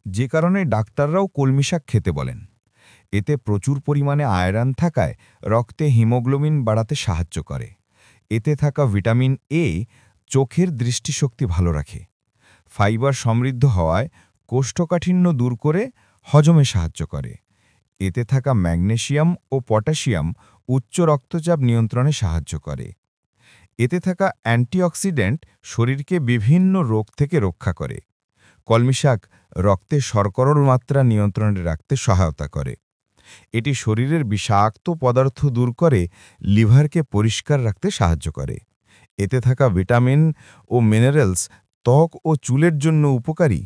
যে কারণে ডাক্তাররাও কলমি শাক খেতে বলেন। এতে প্রচুর পরিমাণে আয়রন থাকায় রক্তে হিমোগ্লোবিন বাড়াতে সাহায্য করে। এতে থাকা ভিটামিন এ চোখের দৃষ্টিশক্তি ভালো রাখে। ফাইবার সমৃদ্ধ হওয়ায় কোষ্ঠকাঠিন্য দূর করে হজমে সাহায্য করে। এতে থাকা ম্যাগনেসিয়াম ও পটাশিয়াম উচ্চ রক্তচাপ নিয়ন্ত্রণে সাহায্য করে। এতে থাকা অ্যান্টিঅক্সিডেন্ট শরীরকে বিভিন্ন রোগ থেকে রক্ষা করে। কলমি শাক রক্তে শর্করার মাত্রা নিয়ন্ত্রণে রাখতে সহায়তা করে। এটি শরীরের বিষাক্ত পদার্থ দূর করে লিভারকে পরিষ্কার রাখতে সাহায্য করে। এতে থাকা ভিটামিন ও মিনারেলস ত্বক ও চুলের জন্য উপকারী।